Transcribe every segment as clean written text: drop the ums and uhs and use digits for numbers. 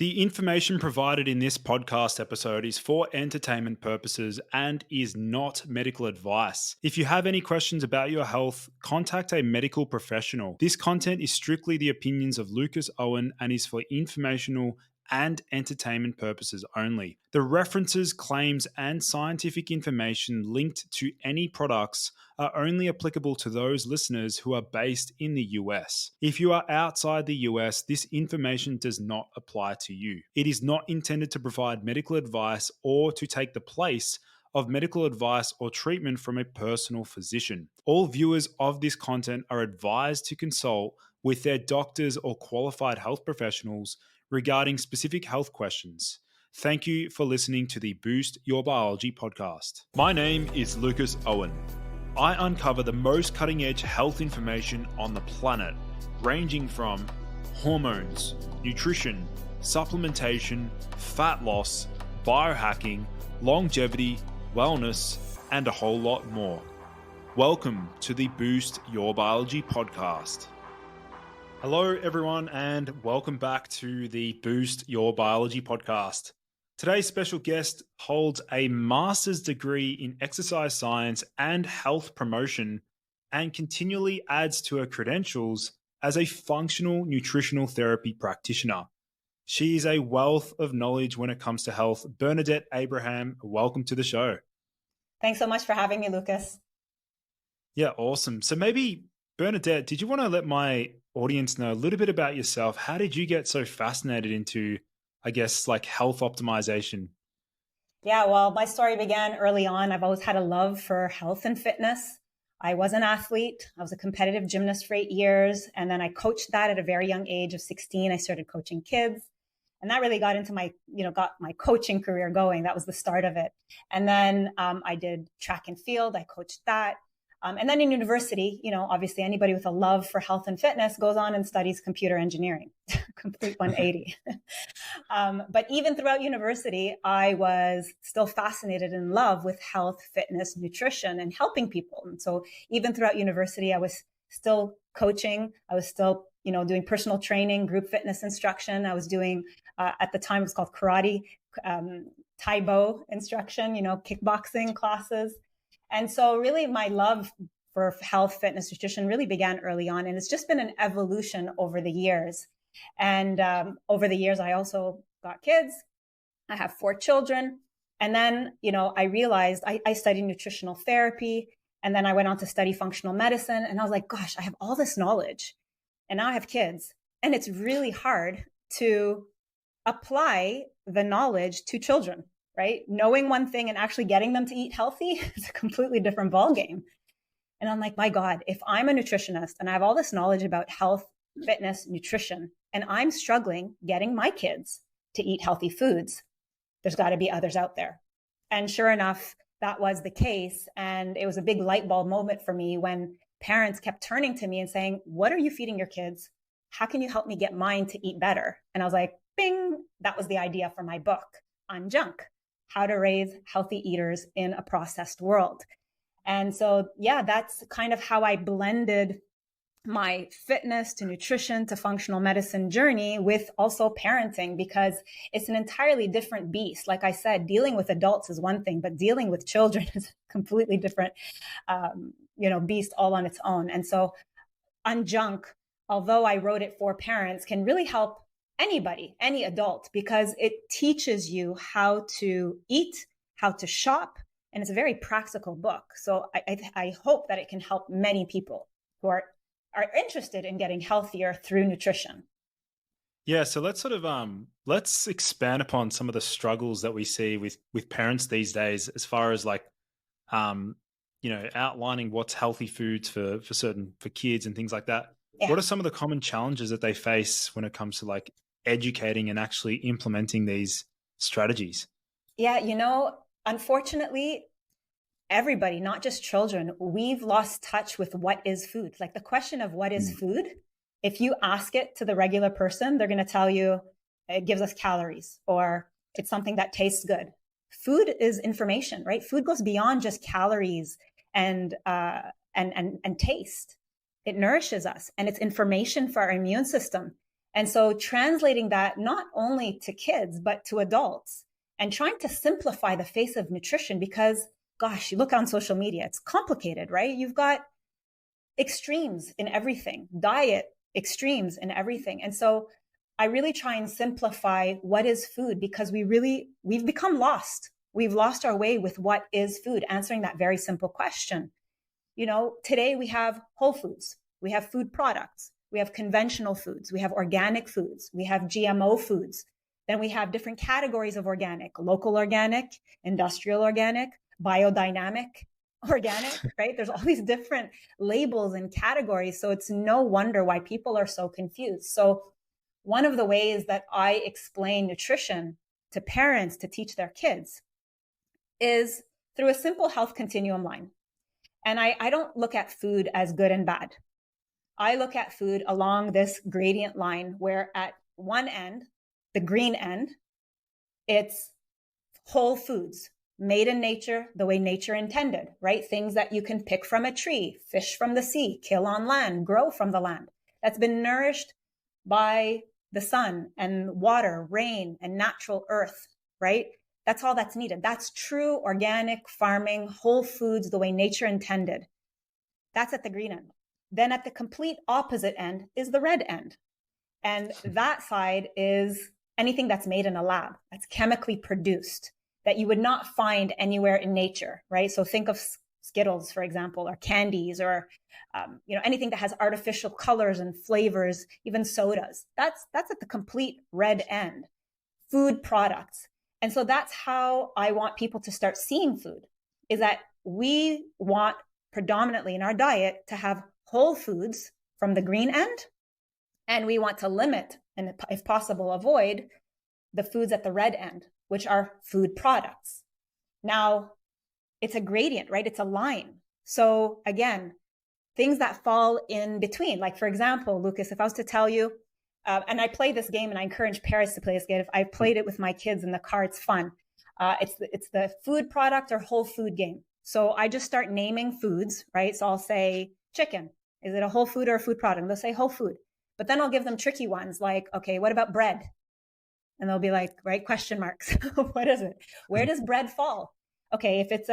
The information provided in this podcast episode is for entertainment purposes and is not medical advice. If you have any questions about your health, contact a medical professional. This content is strictly the opinions of Lucas Owen and is for informational and entertainment purposes only. The references, claims, and scientific information linked to any products are only applicable to those listeners who are based in the US. If you are outside the US, this information does not apply to you. It is not intended to provide medical advice or to take the place of medical advice or treatment from a personal physician. All viewers of this content are advised to consult with their doctors or qualified health professionals regarding specific health questions. Thank you for listening to the Boost Your Biology podcast. My name is Lucas Owen. I uncover the most cutting-edge health information on the planet, ranging from hormones, nutrition, supplementation, fat loss, biohacking, longevity, wellness, and a whole lot more. Welcome to the Boost Your Biology podcast. Hello, everyone, and welcome back to the Boost Your Biology podcast. Today's special guest holds a master's degree in exercise science and health promotion and continually adds to her credentials as a functional nutritional therapy practitioner. She is a wealth of knowledge when it comes to health. Bernadette Abraham, welcome to the show. Thanks so much for having me, Lucas. Yeah, awesome. So maybe, Bernadette, did you want to let my audience know a little bit about yourself? How did you get so fascinated into, I guess, like health optimization? Yeah, well, my story began early on. I've always had a love for health and fitness. I was an athlete. I was a competitive gymnast for 8 years. And then I coached that at a very young age of 16. I started coaching kids. And that really got into got my coaching career going. That was the start of it. And then I did track and field. I coached that. And then in university, obviously anybody with a love for health and fitness goes on and studies computer engineering, complete 180. But even throughout university, I was still fascinated and in love with health, fitness, nutrition, and helping people. And so even throughout university, I was still coaching. I was still, doing personal training, group fitness instruction. I was doing, at the time it was called karate, Taibo instruction, kickboxing classes. And so really my love for health, fitness, nutrition really began early on. And it's just been an evolution over the years. And over the years, I also got kids. I have 4 children. And then, I realized I studied nutritional therapy. And then I went on to study functional medicine. And I was like, gosh, I have all this knowledge. And now I have kids. And it's really hard to apply the knowledge to children. Right? Knowing one thing and actually getting them to eat healthy is a completely different ballgame. And I'm like, my God, if I'm a nutritionist and I have all this knowledge about health, fitness, nutrition, and I'm struggling getting my kids to eat healthy foods, there's got to be others out there. And sure enough, that was the case. And it was a big light bulb moment for me when parents kept turning to me and saying, what are you feeding your kids? How can you help me get mine to eat better? And I was like, bing, that was the idea for my book, UNJUNK. How to raise healthy eaters in a processed world. And so, yeah, that's kind of how I blended my fitness to nutrition to functional medicine journey with also parenting, because it's an entirely different beast. Like I said, dealing with adults is one thing, but dealing with children is a completely different, beast all on its own. And so UNJUNK, although I wrote it for parents, can really help anybody, any adult, because it teaches you how to eat, how to shop, and it's a very practical book. So I hope that it can help many people who are interested in getting healthier through nutrition. Yeah, so let's sort of let's expand upon some of the struggles that we see with parents these days, as far as like outlining what's healthy foods for kids and things like that. Yeah. What are some of the common challenges that they face when it comes to like educating and actually implementing these strategies? Yeah, unfortunately, everybody, not just children, we've lost touch with what is food. Like the question of what is food, if you ask it to the regular person, they're going to tell you it gives us calories or it's something that tastes good. Food is information, right? Food goes beyond just calories and taste. It nourishes us and it's information for our immune system. And so translating that not only to kids, but to adults and trying to simplify the face of nutrition because, gosh, you look on social media, it's complicated, right? You've got extremes in everything, diet extremes in everything. And so I really try and simplify what is food because we've become lost. We've lost our way with what is food, answering that very simple question. Today we have whole foods, we have food products, we have conventional foods, we have organic foods, we have GMO foods. Then we have different categories of organic, local organic, industrial organic, biodynamic organic, right? There's all these different labels and categories. So it's no wonder why people are so confused. So one of the ways that I explain nutrition to parents to teach their kids is through a simple health continuum line. And I don't look at food as good and bad. I look at food along this gradient line where at one end, the green end, it's whole foods, made in nature the way nature intended, right? Things that you can pick from a tree, fish from the sea, kill on land, grow from the land. That's been nourished by the sun and water, rain, and natural earth, right? That's all that's needed. That's true organic farming, whole foods, the way nature intended. That's at the green end. Then at the complete opposite end is the red end. And that side is anything that's made in a lab, that's chemically produced, that you would not find anywhere in nature, right? So think of Skittles, for example, or candies, or anything that has artificial colors and flavors, even sodas. That's at the complete red end. Food products. And so that's how I want people to start seeing food, is that we want predominantly in our diet to have whole foods from the green end, and we want to limit and if possible avoid the foods at the red end, which are food products. Now, it's a gradient, right? It's a line. So again, things that fall in between, like for example, Lucas, if I was to tell you, and I play this game and I encourage parents to play this game. If I played it with my kids in the car, it's fun. It's the food product or whole food game. So I just start naming foods, right? So I'll say chicken. Is it a whole food or a food product? And they'll say whole food. But then I'll give them tricky ones like, okay, what about bread? And they'll be like, right, question marks. What is it? Where does bread fall? Okay, if it's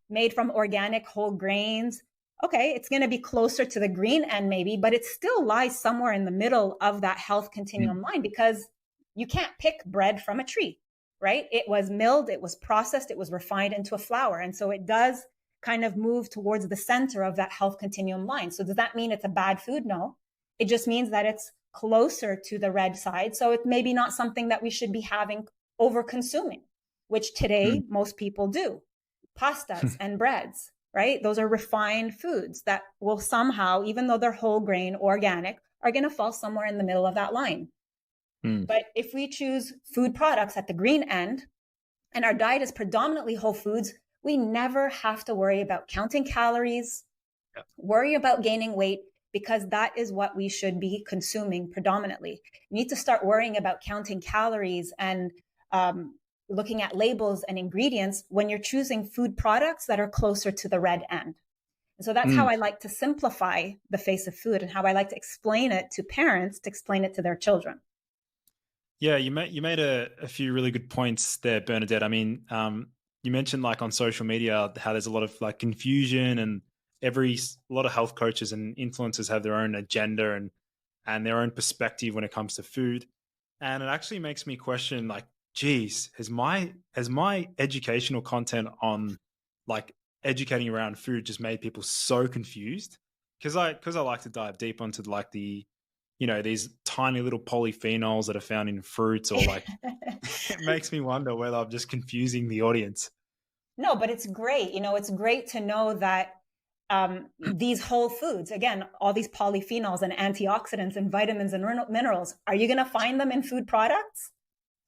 made from organic whole grains, okay, it's going to be closer to the green end maybe, but it still lies somewhere in the middle of that health continuum line because you can't pick bread from a tree, right? It was milled, it was processed, it was refined into a flour. And so it does kind of move towards the center of that health continuum line. So does that mean it's a bad food? No. It just means that it's closer to the red side. So it's maybe not something that we should be having over consuming, which today most people do. Pastas and breads, right? Those are refined foods that will somehow, even though they're whole grain, organic, are going to fall somewhere in the middle of that line. But if we choose food products at the green end and our diet is predominantly whole foods, we never have to worry about counting calories, worry about gaining weight, because that is what we should be consuming predominantly. You need to start worrying about counting calories and looking at labels and ingredients when you're choosing food products that are closer to the red end. And so that's how I like to simplify the face of food and how I like to explain it to parents, to explain it to their children. Yeah, you made a few really good points there, Bernadette. I mean, you mentioned like on social media how there's a lot of like confusion, and a lot of health coaches and influencers have their own agenda and their own perspective when it comes to food. And it actually makes me question, like, geez, has my educational content on like educating around food just made people so confused? Because I like to dive deep onto like the, these tiny little polyphenols that are found in fruits, or like it makes me wonder whether I'm just confusing the audience. No, but it's great. It's great to know that these whole foods, again, all these polyphenols and antioxidants and vitamins and minerals, are you going to find them in food products?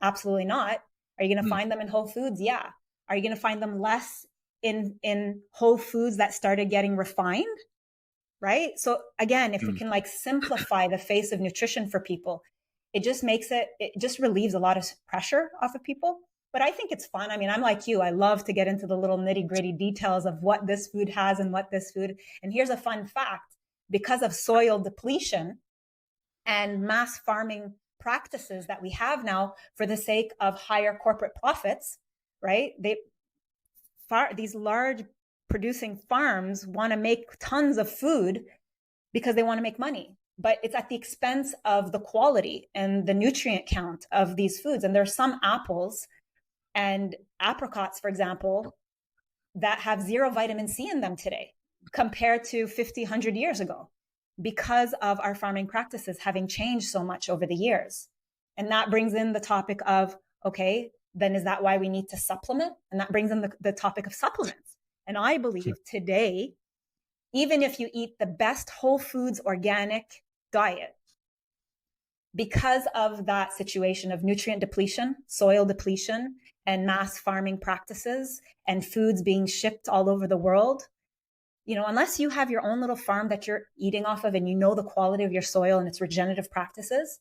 Absolutely not. Are you going to find them in whole foods? Yeah. Are you going to find them less in whole foods that started getting refined? Right. So again, if we can like simplify the face of nutrition for people, it just relieves a lot of pressure off of people. But I think it's fun. I mean, I'm like you. I love to get into the little nitty gritty details of what this food has and what this food. And here's a fun fact. Because of soil depletion, and mass farming practices that we have now for the sake of higher corporate profits, right? These large producing farms want to make tons of food because they want to make money, but it's at the expense of the quality and the nutrient count of these foods. And there's some apples and apricots, for example, that have zero vitamin C in them today compared to 50, 100 years ago, because of our farming practices having changed so much over the years. And that brings in the topic of, okay, then is that why we need to supplement? And that brings in the topic of supplements. And I believe today, even if you eat the best whole foods organic diet, because of that situation of nutrient depletion, soil depletion, and mass farming practices and foods being shipped all over the world, unless you have your own little farm that you're eating off of and you know the quality of your soil and its regenerative practices,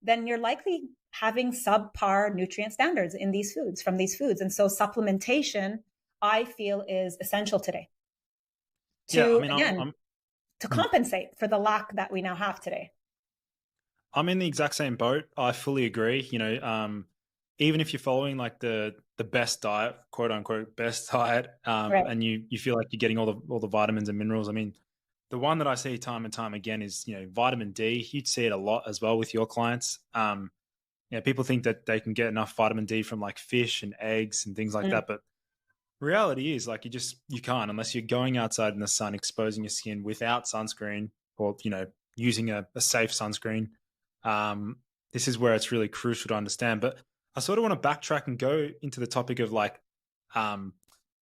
then you're likely having subpar nutrient standards in these foods, from these foods. And so supplementation, I feel, is essential today to compensate for the lack that we now have today. I'm in the exact same boat. I fully agree. Even if you're following like the best diet, quote unquote, best diet, right. and you feel like you're getting all the vitamins and minerals. I mean, the one that I see time and time again is, vitamin D. You'd see it a lot as well with your clients. People think that they can get enough vitamin D from like fish and eggs and things like that. But reality is like, you can't, unless you're going outside in the sun, exposing your skin without sunscreen or, using a safe sunscreen. This is where it's really crucial to understand. But I sort of want to backtrack and go into the topic of like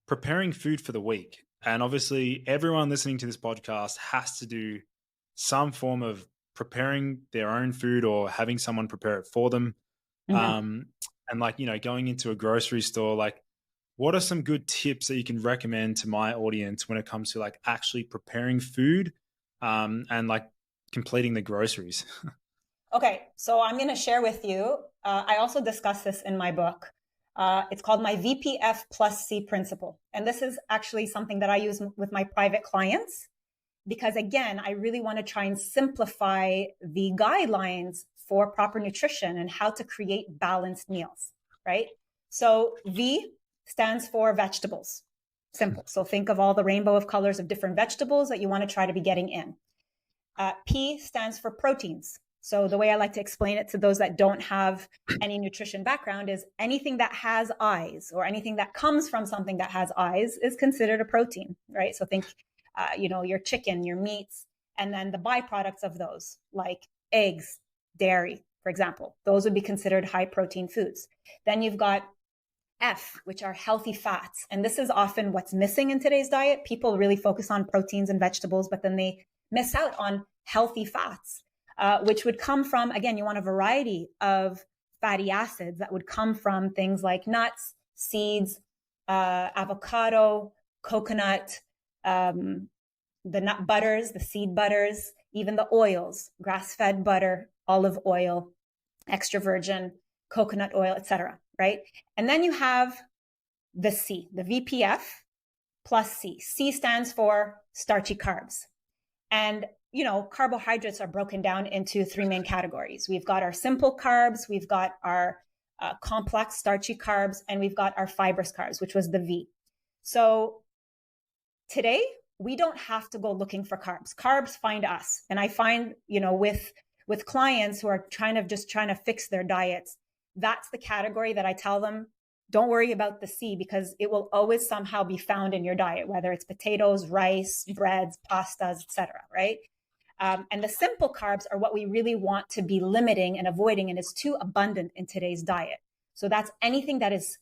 preparing food for the week. And obviously everyone listening to this podcast has to do some form of preparing their own food or having someone prepare it for them. And like, going into a grocery store, like what are some good tips that you can recommend to my audience when it comes to like actually preparing food and like completing the groceries? Okay, so I'm going to share with you. I also discuss this in my book. It's called my VPF plus C principle. And this is actually something that I use with my private clients because, again, I really want to try and simplify the guidelines for proper nutrition and how to create balanced meals, right? So V stands for vegetables. Simple. So think of all the rainbow of colors of different vegetables that you want to try to be getting in. P stands for proteins. So the way I like to explain it to those that don't have any nutrition background is anything that has eyes or anything that comes from something that has eyes is considered a protein, right? So think, your chicken, your meats, and then the byproducts of those, like eggs, dairy, for example. Those would be considered high protein foods. Then you've got F, which are healthy fats. And this is often what's missing in today's diet. People really focus on proteins and vegetables, but then they miss out on healthy fats. Which would come from, again, you want a variety of fatty acids that would come from things like nuts, seeds, avocado, coconut, the nut butters, the seed butters, even the oils, grass-fed butter, olive oil, extra virgin, coconut oil, etc. Right? And then you have the C, the VPF plus C. C stands for starchy carbs. And carbohydrates are broken down into three main categories. We've got our simple carbs, we've got our complex starchy carbs, and we've got our fibrous carbs, which was the V. So today, we don't have to go looking for carbs. Carbs find us. And I find, with clients who are trying to fix their diets, that's the category that I tell them, don't worry about the C because it will always somehow be found in your diet, whether it's potatoes, rice, breads, pastas, etc. Right? And the simple carbs are what we really want to be limiting and avoiding, and it's too abundant in today's diet. So that's anything that is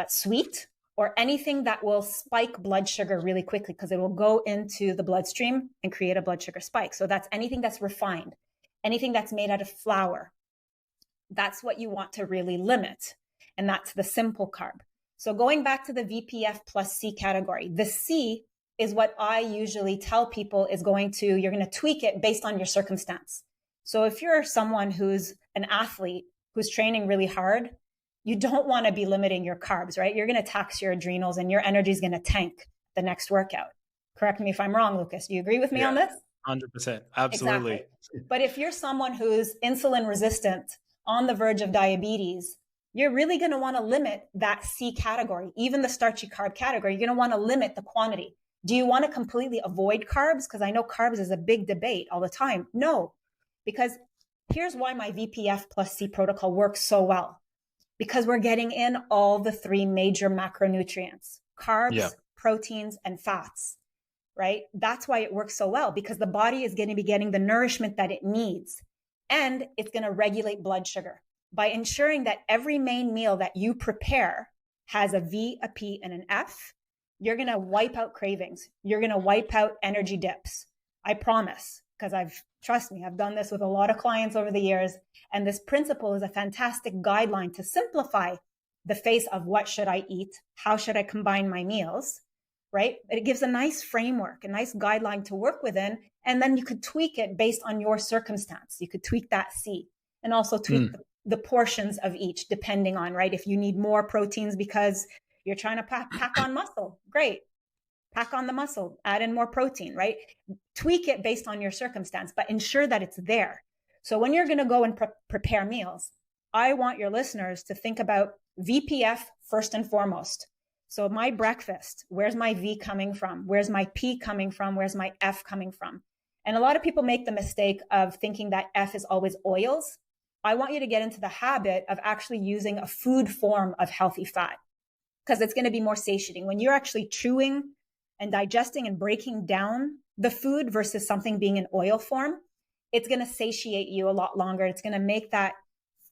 sweet or anything that will spike blood sugar really quickly because it will go into the bloodstream and create a blood sugar spike. So that's anything that's refined, anything that's made out of flour. That's what you want to really limit. And that's the simple carb. So going back to the VPF plus C category, the C is what I usually tell people is you're going to tweak it based on your circumstance. So if you're someone who's an athlete who's training really hard, you don't want to be limiting your carbs, right? You're going to tax your adrenals and your energy is going to tank the next workout. Correct me if I'm wrong, Lucas. Do you agree with me on this? 100%. Exactly. Absolutely. But if you're someone who's insulin resistant, on the verge of diabetes, you're really going to want to limit that C category, even the starchy carb category. You're going to want to limit the quantity. Do you want to completely avoid carbs? Because I know carbs is a big debate all the time. No, because here's why my VPF plus C protocol works so well. Because we're getting in all the three major macronutrients, carbs, Yeah. proteins, and fats, right? That's why it works so well, because the body is going to be getting the nourishment that it needs. And it's going to regulate blood sugar by ensuring that every main meal that you prepare has a V, a P, and an F. You're going to wipe out cravings. You're going to wipe out energy dips. I promise, because trust me, I've done this with a lot of clients over the years. And this principle is a fantastic guideline to simplify the face of what should I eat? How should I combine my meals? Right? But it gives a nice framework, a nice guideline to work within. And then you could tweak it based on your circumstance. You could tweak that C and also tweak the portions of each, depending on, right? If you need more proteins because you're trying to pack on muscle, great. Pack on the muscle, add in more protein, right? Tweak it based on your circumstance, but ensure that it's there. So when you're going to go and prepare meals, I want your listeners to think about VPF first and foremost. So my breakfast, where's my V coming from? Where's my P coming from? Where's my F coming from? And a lot of people make the mistake of thinking that F is always oils. I want you to get into the habit of actually using a food form of healthy fat, because it's going to be more satiating. When you're actually chewing and digesting and breaking down the food versus something being in oil form, it's going to satiate you a lot longer. It's going to make that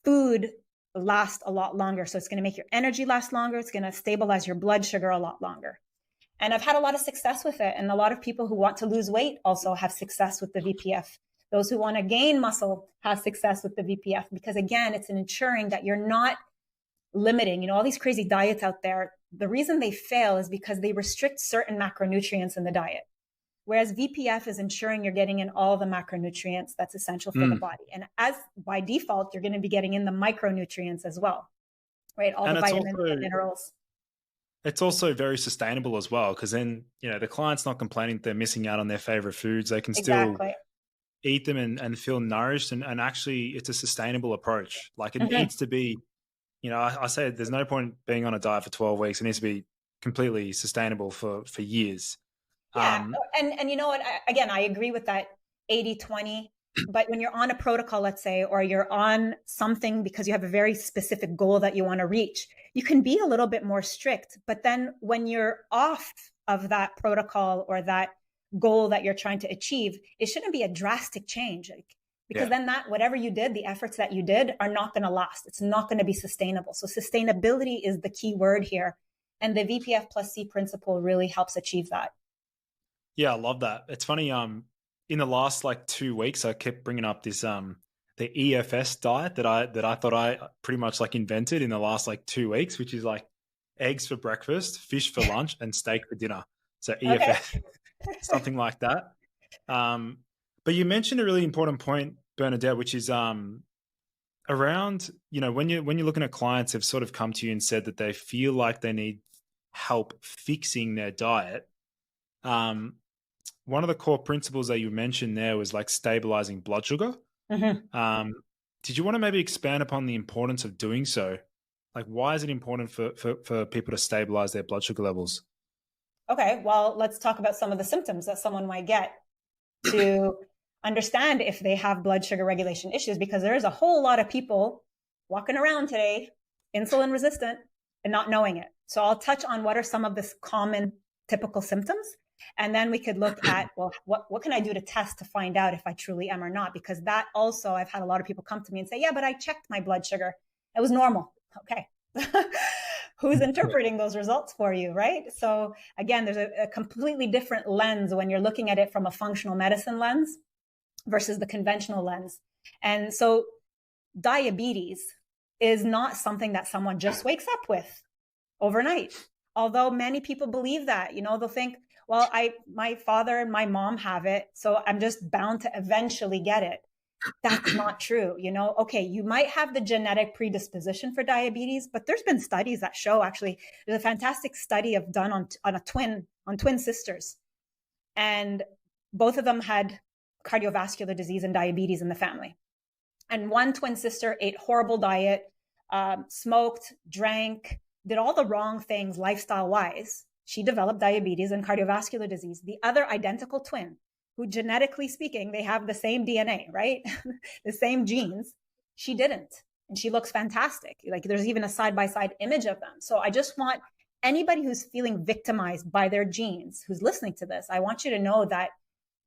food last a lot longer. So it's going to make your energy last longer. It's going to stabilize your blood sugar a lot longer. And I've had a lot of success with it. And a lot of people who want to lose weight also have success with the VPF. Those who want to gain muscle have success with the VPF, because again, it's ensuring that you're not limiting, all these crazy diets out there. The reason they fail is because they restrict certain macronutrients in the diet. Whereas VPF is ensuring you're getting in all the macronutrients that's essential for the body. And as by default, you're going to be getting in the micronutrients as well, right? All the vitamins and minerals. It's also very sustainable as well, because then, the client's not complaining they're missing out on their favorite foods. They can still eat them and feel nourished. And actually, it's a sustainable approach. Like it needs to be, I say there's no point being on a diet for 12 weeks. It needs to be completely sustainable for years. Yeah. And you know what, again, I agree with that 80-20, but when you're on a protocol, let's say, or you're on something because you have a very specific goal that you want to reach, you can be a little bit more strict. But then when you're off of that protocol or that goal that you're trying to achieve, it shouldn't be a drastic change. Because then that, whatever you did, the efforts that you did are not going to last. It's not going to be sustainable. So sustainability is the key word here. And the VPF plus C principle really helps achieve that. Yeah, I love that. It's funny. In the last 2 weeks, I kept bringing up this the EFS diet that I thought I pretty much invented in the last 2 weeks, which is eggs for breakfast, fish for lunch, and steak for dinner. So EFS, something like that. But you mentioned a really important point, Bernadette, which is around when you're looking at clients who've sort of come to you and said that they feel like they need help fixing their diet. One of the core principles that you mentioned there was stabilizing blood sugar. Did you want to maybe expand upon the importance of doing so? Why is it important for people to stabilize their blood sugar levels? Okay, well, let's talk about some of the symptoms that someone might get to understand if they have blood sugar regulation issues, because there's a whole lot of people walking around today, insulin resistant, and not knowing it. So I'll touch on what are some of the common typical symptoms. And then we could look at, well, what can I do to test to find out if I truly am or not? Because that also, I've had a lot of people come to me and say, yeah, but I checked my blood sugar. It was normal. Okay. Who's interpreting those results for you, right? So again, there's a completely different lens when you're looking at it from a functional medicine lens versus the conventional lens. And so diabetes is not something that someone just wakes up with overnight. Although many people believe that, they'll think, well, my father and my mom have it, so I'm just bound to eventually get it. That's not true. Okay, you might have the genetic predisposition for diabetes, but there's been studies that show, actually, there's a fantastic study done on twin sisters. And both of them had cardiovascular disease and diabetes in the family. And one twin sister ate horrible diet, smoked, drank, did all the wrong things lifestyle-wise. She developed diabetes and cardiovascular disease. The other identical twin, who genetically speaking, they have the same DNA, right? The same genes. She didn't. And she looks fantastic. Like there's even a side-by-side image of them. So I just want anybody who's feeling victimized by their genes, who's listening to this, I want you to know that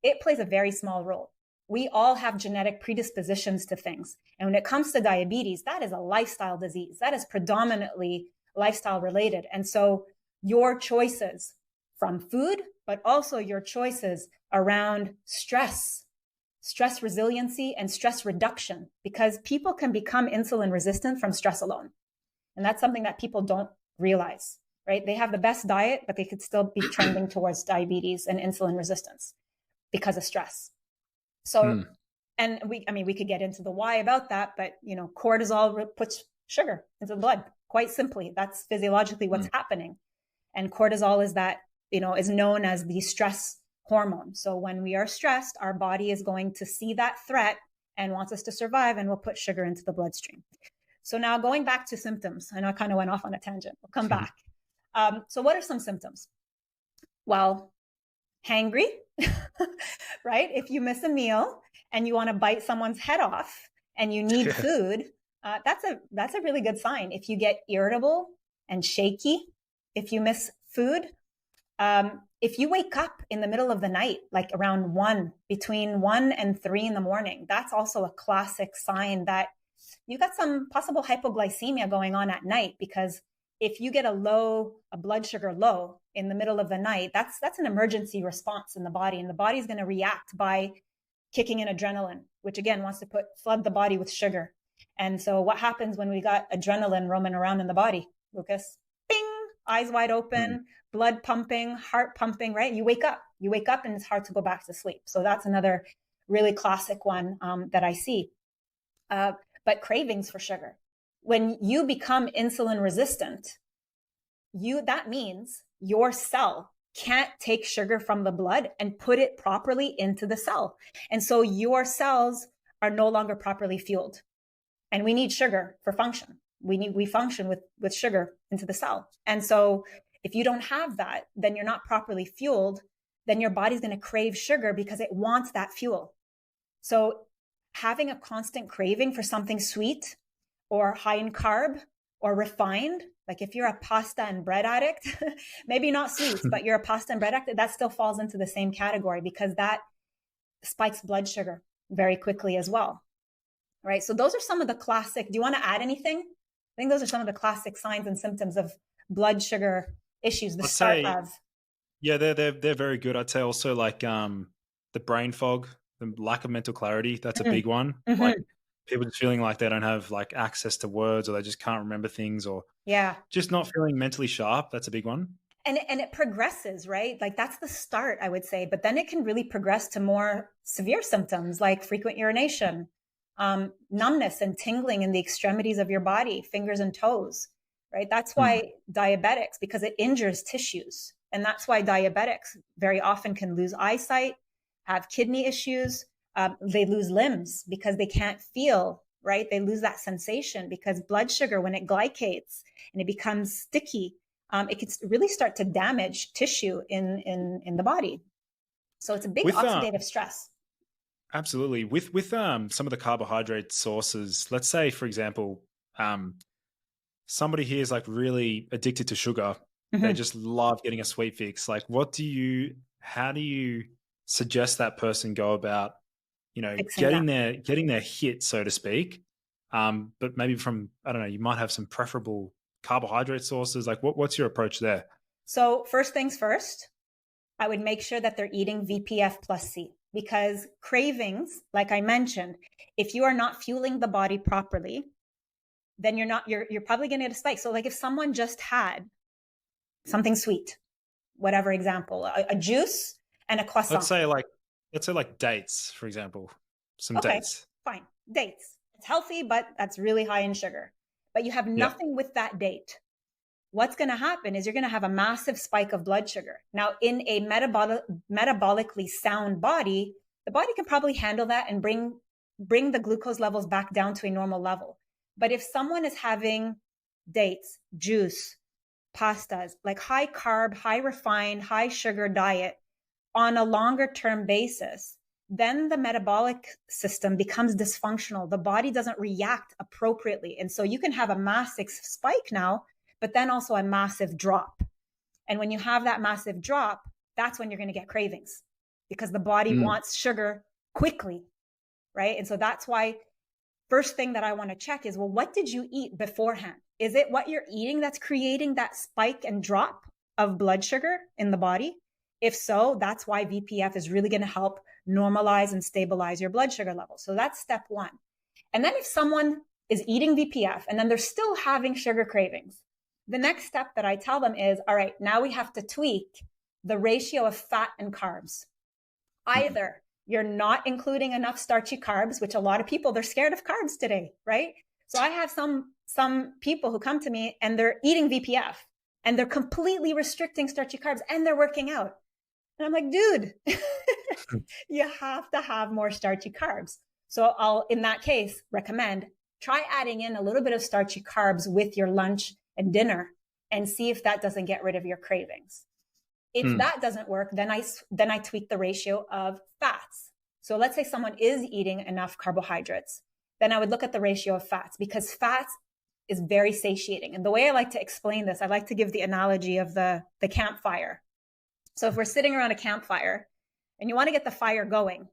it plays a very small role. We all have genetic predispositions to things. And when it comes to diabetes, that is a lifestyle disease. That is predominantly lifestyle related. And so your choices from food, but also your choices around stress resiliency, and stress reduction, because people can become insulin resistant from stress alone. And that's something that people don't realize, right? They have the best diet, but they could still be trending towards diabetes and insulin resistance because of stress. So, and we could get into the why about that, but cortisol puts sugar into the blood, quite simply. That's physiologically what's happening. And cortisol is that, is known as the stress hormone. So when we are stressed, our body is going to see that threat and wants us to survive, and will put sugar into the bloodstream. So now going back to symptoms, I know I kind of went off on a tangent. We'll come back. So what are some symptoms? Well, hangry, right? If you miss a meal and you want to bite someone's head off and you need food, that's a really good sign. If you get irritable and shaky, if you miss food, if you wake up in the middle of the night, like around between 1 and 3 in the morning, that's also a classic sign that you got some possible hypoglycemia going on at night. Because if you get a blood sugar low in the middle of the night, that's an emergency response in the body. And the body's going to react by kicking in adrenaline, which again wants to flood the body with sugar. And so what happens when we got adrenaline roaming around in the body, Lucas? Bing! Eyes wide open, blood pumping, heart pumping, right? You wake up and it's hard to go back to sleep. So that's another really classic one that I see. But cravings for sugar. When you become insulin resistant, that means your cell can't take sugar from the blood and put it properly into the cell. And so your cells are no longer properly fueled. And we need sugar for function. We function with sugar into the cell. And so if you don't have that, then you're not properly fueled, then your body's going to crave sugar because it wants that fuel. So having a constant craving for something sweet or high in carb or refined, like if you're a pasta and bread addict, maybe not sweets, but you're a pasta and bread addict, that still falls into the same category because that spikes blood sugar very quickly as well. Right. So those are some of the classic. Do you want to add anything? I think those are some of the classic signs and symptoms of blood sugar issues. Yeah, they're very good. I'd say also like the brain fog, the lack of mental clarity. That's a big one. Like people just feeling like they don't have like access to words, or they just can't remember things, or just not feeling mentally sharp. That's a big one. And it progresses, right? Like that's the start, I would say. But then it can really progress to more severe symptoms like frequent urination, numbness and tingling in the extremities of your body, fingers and toes, right? That's why diabetics, because it injures tissues. And that's why diabetics very often can lose eyesight, have kidney issues. They lose limbs because they can't feel, right? They lose that sensation because blood sugar, when it glycates and it becomes sticky, it can really start to damage tissue in the body. So it's a big oxidative stress. Absolutely. With some of the carbohydrate sources, let's say, for example, somebody here is like really addicted to sugar. They just love getting a sweet fix. Like how do you suggest that person go about, getting their hit, so to speak? But maybe from, I don't know, you might have some preferable carbohydrate sources. Like what's your approach there? So first things first, I would make sure that they're eating VPF plus C. Because cravings, like I mentioned, if you are not fueling the body properly, then you're probably going to get a spike. So like if someone just had something sweet, whatever example, a juice and a croissant. Let's say like dates, for example, dates. Fine. Dates. It's healthy, but that's really high in sugar. But you have nothing with that date. What's going to happen is you're going to have a massive spike of blood sugar. Now, in a metabolically sound body, the body can probably handle that and bring the glucose levels back down to a normal level. But if someone is having dates, juice, pastas, like high carb, high refined, high sugar diet on a longer term basis, then the metabolic system becomes dysfunctional. The body doesn't react appropriately. And so you can have a massive spike now, but then also a massive drop. And when you have that massive drop, that's when you're going to get cravings because the body wants sugar quickly, right? And so that's why first thing that I want to check is, well, what did you eat beforehand? Is it what you're eating that's creating that spike and drop of blood sugar in the body? If so, that's why VPF is really going to help normalize and stabilize your blood sugar level. So that's step one. And then if someone is eating VPF and then they're still having sugar cravings, the next step that I tell them is, all right, now we have to tweak the ratio of fat and carbs. Either you're not including enough starchy carbs, which a lot of people, they're scared of carbs today, right? So I have some people who come to me and they're eating VPF and they're completely restricting starchy carbs and they're working out. And I'm like, dude, you have to have more starchy carbs. So I'll, in that case, recommend try adding in a little bit of starchy carbs with your lunch and dinner and see if that doesn't get rid of your cravings. If that doesn't work, then I tweak the ratio of fats. So let's say someone is eating enough carbohydrates, then I would look at the ratio of fats because fats is very satiating. And the way I like to explain this, I like to give the analogy of the campfire. So if we're sitting around a campfire and you want to get the fire going,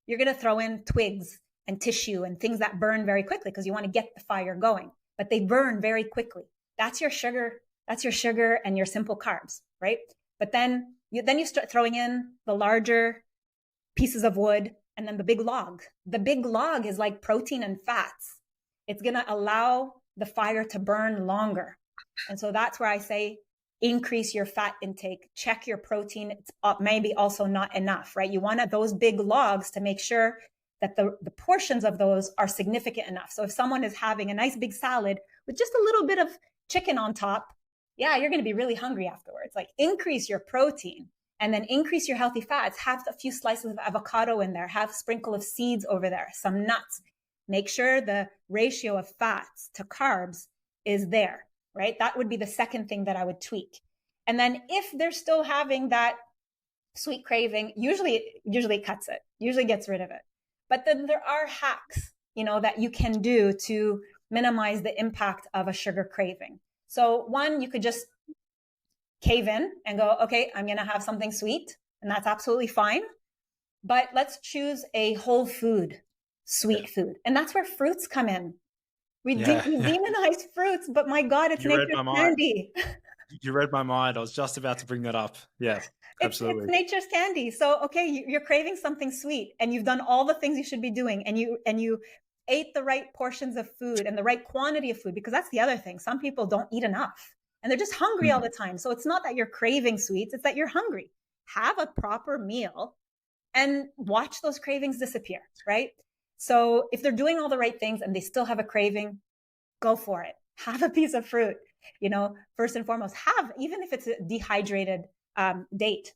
you're going to throw in twigs and tissue and things that burn very quickly because you want to get the fire going, but they burn very quickly. That's your sugar. That's your sugar and your simple carbs, right? But then you start throwing in the larger pieces of wood and then the big log. The big log is like protein and fats. It's going to allow the fire to burn longer. And so that's where I say, increase your fat intake, check your protein. It's maybe also not enough, right? You want those big logs to make sure that the portions of those are significant enough. So if someone is having a nice big salad with just a little bit of chicken on top, yeah, you're going to be really hungry afterwards. Like increase your protein and then increase your healthy fats. Have a few slices of avocado in there, have a sprinkle of seeds over there, some nuts. Make sure the ratio of fats to carbs is there, right? That would be the second thing that I would tweak. And then if they're still having that sweet craving, usually it cuts it, usually gets rid of it. But then there are hacks, that you can do to minimize the impact of a sugar craving. So one, you could just cave in and go, okay, I'm going to have something sweet, and that's absolutely fine. But let's choose a whole food, sweet food. And that's where fruits come in. We demonize fruits, but my God, it's nature's candy. You read my mind. I was just about to bring that up. Yeah, absolutely. It's nature's candy. So, okay, you're craving something sweet and you've done all the things you should be doing and you ate the right portions of food and the right quantity of food, because that's the other thing. Some people don't eat enough and they're just hungry all the time. So it's not that you're craving sweets, it's that you're hungry. Have a proper meal and watch those cravings disappear, right? So if they're doing all the right things and they still have a craving, go for it. Have a piece of fruit, first and foremost, even if it's a dehydrated date,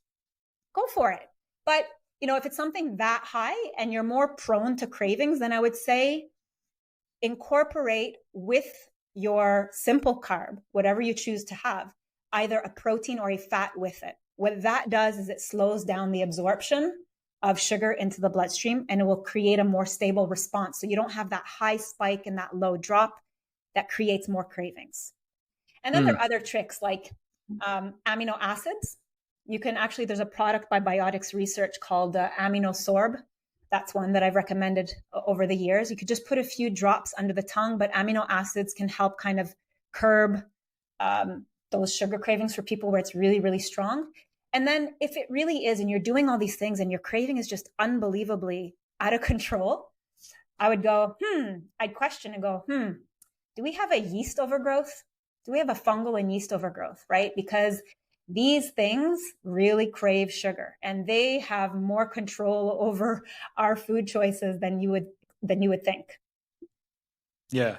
go for it. But if it's something that high and you're more prone to cravings, then I would say incorporate with your simple carb, whatever you choose to have, either a protein or a fat with it. What that does is it slows down the absorption of sugar into the bloodstream and it will create a more stable response. So you don't have that high spike and that low drop that creates more cravings. And then there are other tricks like amino acids. You can actually, there's a product by Biotics Research called AminoSorb. That's one that I've recommended over the years. You could just put a few drops under the tongue, but amino acids can help kind of curb those sugar cravings for people where it's really, really strong. And then if it really is, and you're doing all these things and your craving is just unbelievably out of control, I would go, I'd question and go, do we have a yeast overgrowth? Do we have a fungal and yeast overgrowth, right? Because these things really crave sugar and they have more control over our food choices than you would think. Yeah.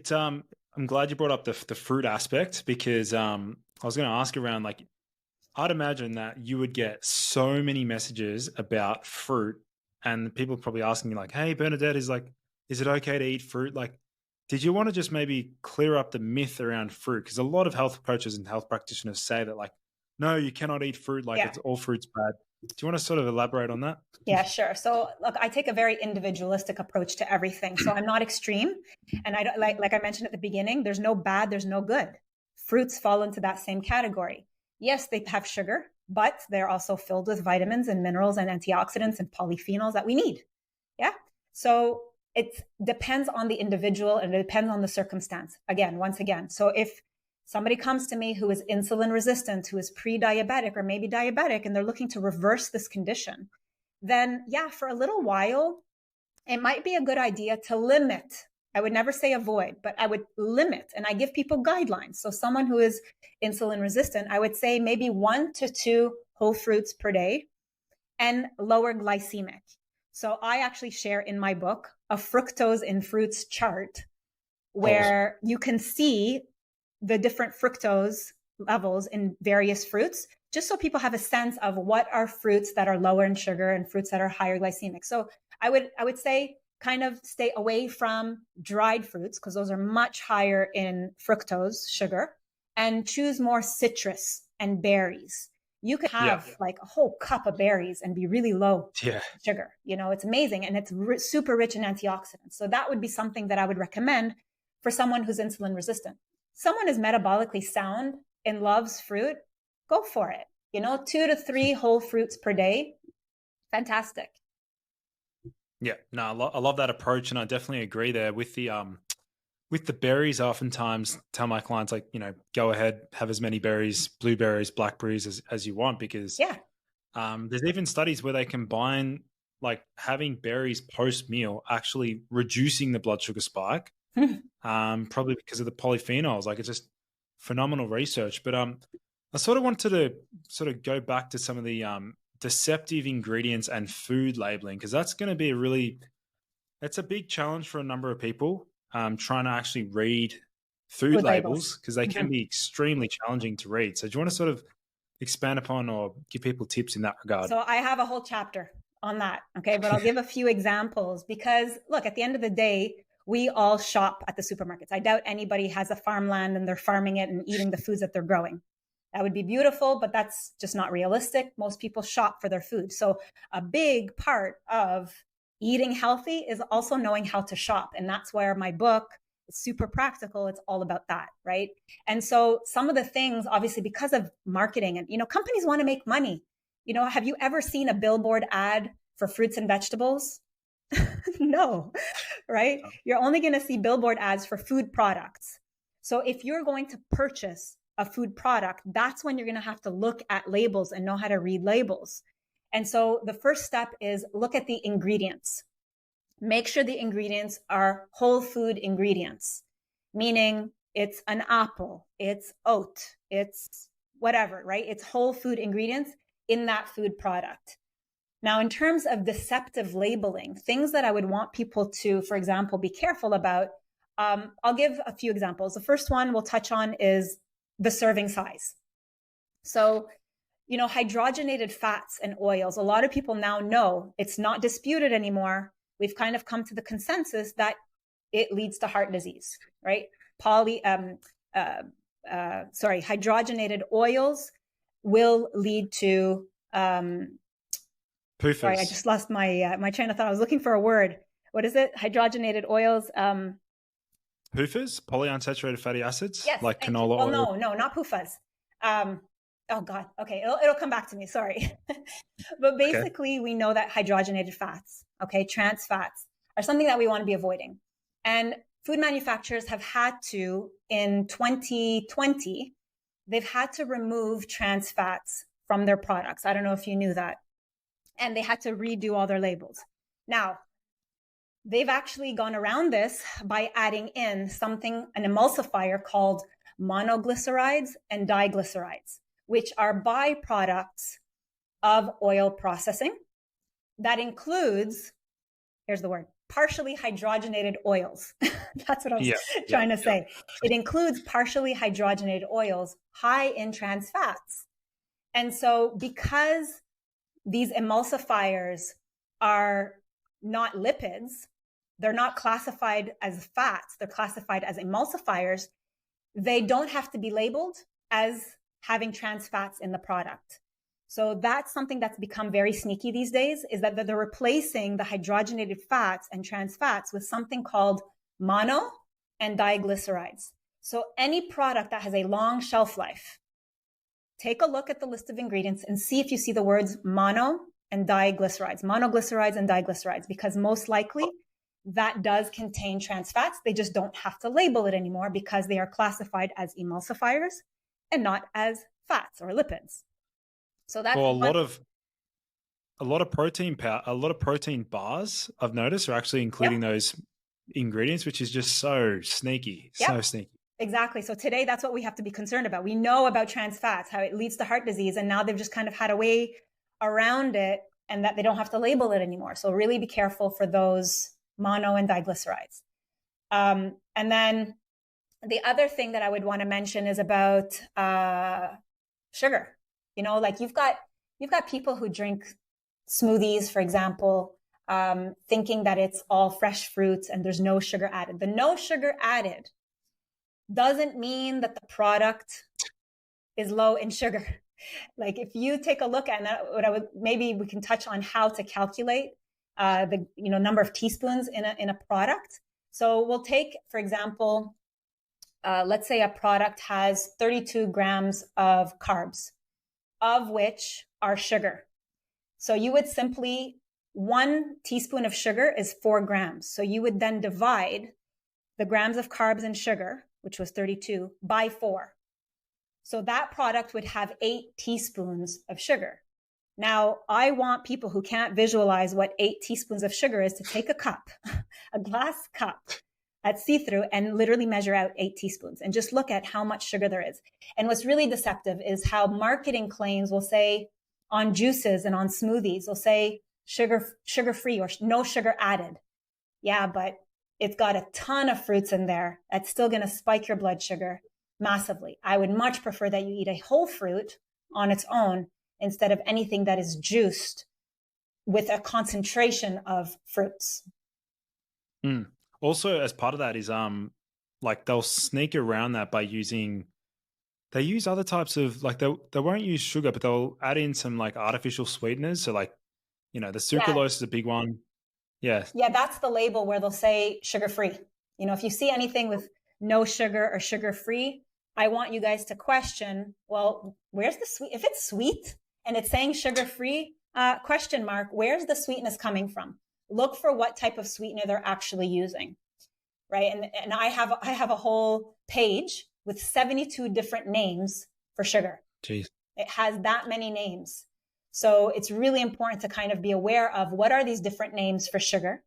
I'm glad you brought up the fruit aspect because I was going to ask around, I'd imagine that you would get so many messages about fruit and people are probably asking you like, hey, Bernadette, is it okay to eat fruit? Like, did you want to just maybe clear up the myth around fruit? Because a lot of health coaches and health practitioners say that like, no, you cannot eat fruit. Like Yeah. it's all fruit's bad. Do you want to sort of elaborate on that? Yeah, sure. So look, I take a very individualistic approach to everything. So I'm not extreme. And I don't like I mentioned at the beginning, there's no bad, there's no good. Fruits fall into that same category. Yes, they have sugar, but they're also filled with vitamins and minerals and antioxidants and polyphenols that we need. Yeah. So it depends on the individual and it depends on the circumstance. Once again. So if somebody comes to me who is insulin resistant, who is pre-diabetic or maybe diabetic, and they're looking to reverse this condition, then yeah, for a little while, it might be a good idea to limit. I would never say avoid, but I would limit, and I give people guidelines. So someone who is insulin resistant, I would say maybe 1 to 2 whole fruits per day and lower glycemic. So I actually share in my book a fructose in fruits chart where you can see the different fructose levels in various fruits, just so people have a sense of what are fruits that are lower in sugar and fruits that are higher glycemic. So I would say kind of stay away from dried fruits because those are much higher in fructose sugar, and choose more citrus and berries. You could have like a whole cup of berries and be really low sugar. You know, it's amazing. And it's super rich in antioxidants. So that would be something that I would recommend for someone who's insulin resistant. Someone is metabolically sound and loves fruit, go for it. 2 to 3 whole fruits per day. Fantastic. Yeah, no, I love that approach. And I definitely agree there with the berries. I oftentimes tell my clients, like, go ahead, have as many berries, blueberries, blackberries as you want, because there's even studies where they combine like having berries post meal, actually reducing the blood sugar spike. Probably because of the polyphenols. Like, it's just phenomenal research. But I sort of wanted to sort of go back to some of the deceptive ingredients and food labeling, because that's going to be it's a big challenge for a number of people trying to actually read food labels, because they can be extremely challenging to read. So do you want to sort of expand upon or give people tips in that regard? So I have a whole chapter on that. Okay. But I'll give a few examples because look, at the end of the day, we all shop at the supermarkets. I doubt anybody has a farmland and they're farming it and eating the foods that they're growing. That would be beautiful, but that's just not realistic. Most people shop for their food. So a big part of eating healthy is also knowing how to shop. And that's where my book is super practical. It's all about that, right? And so some of the things, obviously, because of marketing and, companies want to make money. Have you ever seen a billboard ad for fruits and vegetables? No, right? You're only going to see billboard ads for food products. So if you're going to purchase a food product, that's when you're going to have to look at labels and know how to read labels. And so the first step is look at the ingredients. Make sure the ingredients are whole food ingredients, meaning it's an apple, it's oat, it's whatever, right? It's whole food ingredients in that food product. Now, in terms of deceptive labeling, things that I would want people to, for example, be careful about, I'll give a few examples. The first one we'll touch on is the serving size. So, hydrogenated fats and oils, a lot of people now know it's not disputed anymore. We've kind of come to the consensus that it leads to heart disease, right? Hydrogenated oils will lead to, PUFAs. Sorry, I just lost my my train of thought. I was looking for a word. What is it? Hydrogenated oils. PUFAs, polyunsaturated fatty acids, yes, like canola oil. No, not PUFAs. Oh God. Okay, it'll come back to me. Sorry. But basically, we know that hydrogenated fats, trans fats, are something that we want to be avoiding. And food manufacturers have had to, in 2020, they've had to remove trans fats from their products. I don't know if you knew that. And they had to redo all their labels. Now, they've actually gone around this by adding in an emulsifier called monoglycerides and diglycerides, which are byproducts of oil processing. That includes, here's the word, partially hydrogenated oils. That's what I was trying to say. It includes partially hydrogenated oils high in trans fats. And so because these emulsifiers are not lipids, they're not classified as fats, they're classified as emulsifiers, they don't have to be labeled as having trans fats in the product. So that's something that's become very sneaky these days, is that they're replacing the hydrogenated fats and trans fats with something called mono and diglycerides. So any product that has a long shelf life, take a look at the list of ingredients and see if you see the words mono and diglycerides, monoglycerides and diglycerides, because most likely that does contain trans fats. They just don't have to label it anymore because they are classified as emulsifiers and not as fats or lipids. So that's well, a lot of protein bars I've noticed are actually including those ingredients, which is just so sneaky, so sneaky. Exactly. So today, that's what we have to be concerned about. We know about trans fats, how it leads to heart disease, and now they've just kind of had a way around it and that they don't have to label it anymore. So really be careful for those mono and diglycerides. And then the other thing that I would want to mention is about sugar. You know, like you've got people who drink smoothies, for example, thinking that it's all fresh fruits and there's no sugar added. The no sugar added doesn't mean that the product is low in sugar. Like if you take a look at that, maybe we can touch on how to calculate the number of teaspoons in a product. So we'll take, for example, let's say a product has 32 grams of carbs, of which are sugar. So you would simply, 1 teaspoon of sugar is 4 grams. So you would then divide the grams of carbs and sugar, which was 32, by 4. So that product would have 8 teaspoons of sugar. Now, I want people who can't visualize what 8 teaspoons of sugar is to take a cup, a glass cup at see-through, and literally measure out 8 teaspoons and just look at how much sugar there is. And what's really deceptive is how marketing claims will say on juices and on smoothies, they'll say sugar-free or no sugar added. Yeah, but it's got a ton of fruits in there. That's still going to spike your blood sugar massively. I would much prefer that you eat a whole fruit on its own instead of anything that is juiced with a concentration of fruits. Mm. Also, as part of that is like they'll sneak around that by they use other types of, like they won't use sugar, but they'll add in some like artificial sweeteners. So like, the sucralose is a big one. Yeah. Yeah, that's the label where they'll say sugar-free. If you see anything with no sugar or sugar-free, I want you guys to question, well, where's the sweet? If it's sweet and it's saying sugar-free, question mark, where's the sweetness coming from? Look for what type of sweetener they're actually using, right? And I have a whole page with 72 different names for sugar. Jeez. It has that many names. So it's really important to kind of be aware of what are these different names for sugar.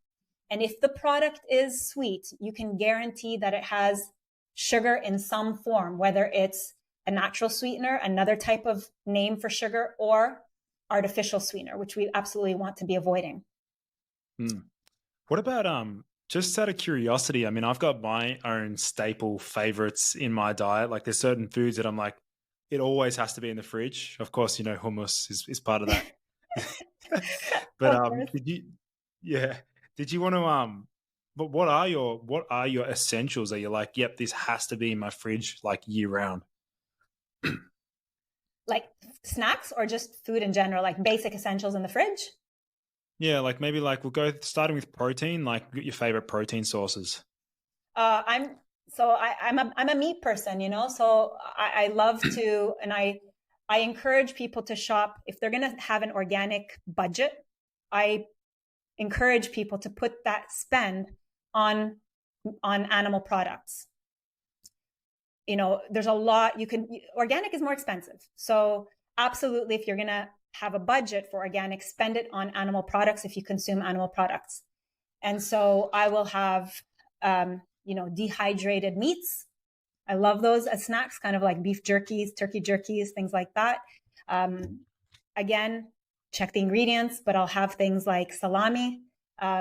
And if the product is sweet, you can guarantee that it has sugar in some form, whether it's a natural sweetener, another type of name for sugar, or artificial sweetener, which we absolutely want to be avoiding. What about, just out of curiosity, I mean, I've got my own staple favorites in my diet. Like there's certain foods that I'm like, it always has to be in the fridge. Of course, hummus is part of that. But did you want to but what are your essentials that you're like, yep, this has to be in my fridge like year round? Like snacks or just food in general, like basic essentials in the fridge? Yeah, like maybe like we'll go starting with protein, like your favorite protein sources. I'm a meat person, so I love to, and I encourage people to shop. If they're going to have an organic budget, I encourage people to put that spend on animal products. There's a lot organic is more expensive. So absolutely, if you're going to have a budget for organic, spend it on animal products if you consume animal products. And so I will have, dehydrated meats. I love those as snacks, kind of like beef jerkies, turkey jerkies, things like that. Again, check the ingredients, but I'll have things like salami,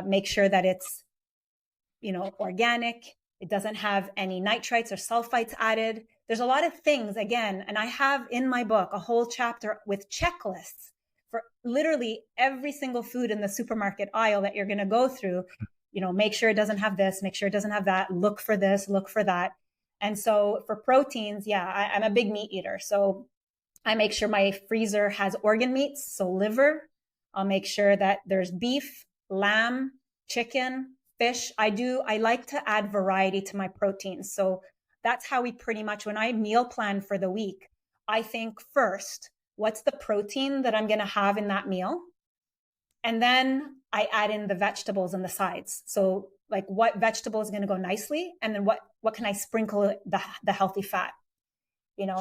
make sure that it's, organic. It doesn't have any nitrites or sulfites added. There's a lot of things, again, and I have in my book a whole chapter with checklists for literally every single food in the supermarket aisle that you're going to go through. Make sure it doesn't have this, make sure it doesn't have that, look for this, look for that. And so for proteins, I'm a big meat eater. So I make sure my freezer has organ meats. So liver, I'll make sure that there's beef, lamb, chicken, fish. I like to add variety to my proteins. So that's how we pretty much, when I meal plan for the week, I think first, what's the protein that I'm going to have in that meal? And then I add in the vegetables and the sides. So like what vegetable is going to go nicely? And then what can I sprinkle the healthy fat?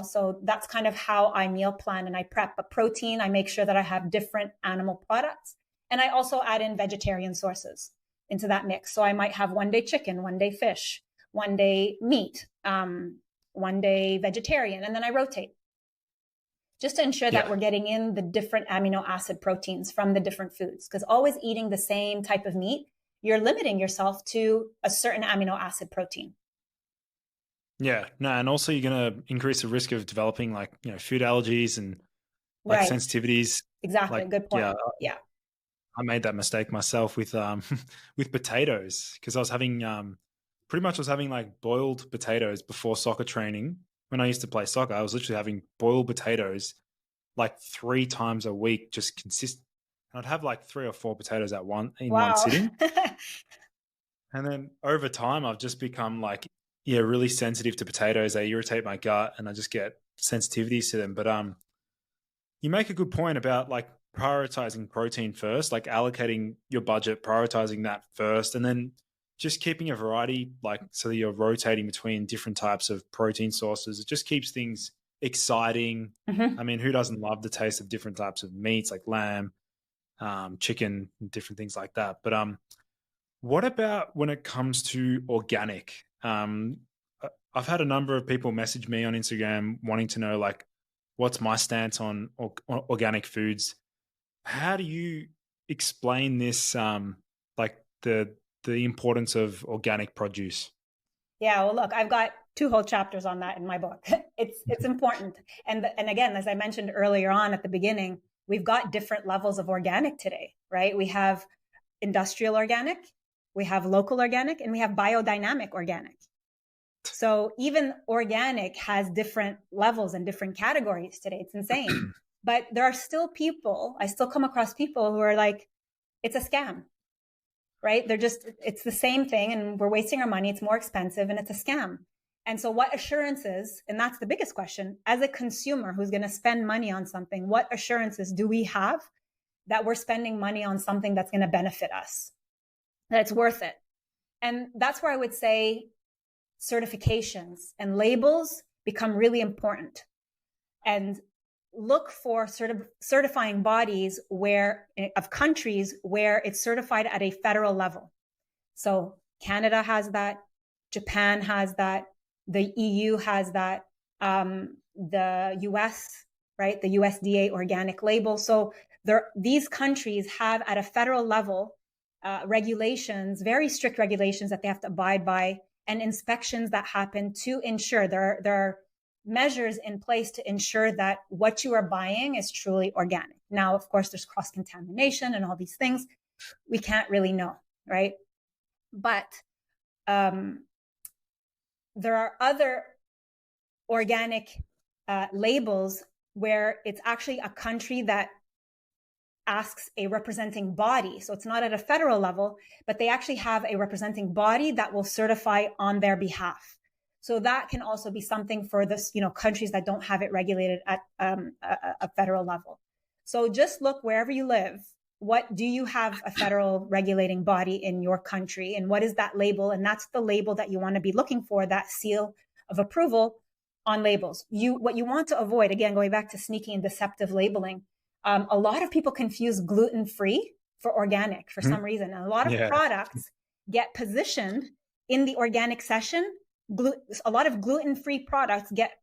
So that's kind of how I meal plan and I prep. But protein, I make sure that I have different animal products. And I also add in vegetarian sources into that mix. So I might have one day chicken, one day fish, one day meat, one day vegetarian, and then I rotate. Just to ensure that we're getting in the different amino acid proteins from the different foods. Because always eating the same type of meat, you're limiting yourself to a certain amino acid protein. Yeah, no, and also you're going to increase the risk of developing food allergies and sensitivities. Exactly, good point. Yeah, I made that mistake myself with with potatoes because I was having like boiled potatoes before soccer training. When I used to play soccer, I was literally having boiled potatoes like 3 times a week, just consistent. I'd have like 3 or 4 potatoes one sitting. And then over time, I've just become really sensitive to potatoes. They irritate my gut and I just get sensitivities to them. But you make a good point about prioritizing protein first, like allocating your budget, prioritizing that first, and then just keeping a variety, so that you're rotating between different types of protein sources. It just keeps things exciting. Mm-hmm. I mean, who doesn't love the taste of different types of meats like lamb, chicken, and different things like that? But what about when it comes to organic? I've had a number of people message me on Instagram wanting to know what's my stance on organic foods. How do you explain this? The importance of organic produce? Yeah, well, look, I've got 2 whole chapters on that in my book. It's important. And again, as I mentioned earlier on at the beginning, we've got different levels of organic today, right? We have industrial organic, we have local organic, and we have biodynamic organic. So even organic has different levels and different categories today. It's insane. But there are still people, I still come across people who are like, it's a scam. Right? It's the same thing and we're wasting our money. It's more expensive and it's a scam. And so what assurances, and that's the biggest question, as a consumer who's going to spend money on something, what assurances do we have that we're spending money on something that's going to benefit us, that it's worth it? And that's where I would say certifications and labels become really important. And look for certifying bodies of countries where it's certified at a federal level. So Canada has that, Japan has that, the EU has that, the US, right? The USDA organic label. So these countries have at a federal level regulations, very strict regulations that they have to abide by, and inspections that happen to ensure there are measures in place to ensure that what you are buying is truly organic. Now, of course, there's cross-contamination and all these things. We can't really know, right? But there are other organic labels where it's actually a country that asks a representing body. So it's not at a federal level, but they actually have a representing body that will certify on their behalf. So that can also be something for this, countries that don't have it regulated at a federal level. So just look wherever you live. What do you have a federal regulating body in your country? And what is that label? And that's the label that you want to be looking for, that seal of approval on labels. What you want to avoid, again, going back to sneaky and deceptive labeling, a lot of people confuse gluten-free for organic for some reason. And a lot of products get positioned in the organic section. A lot of gluten-free products get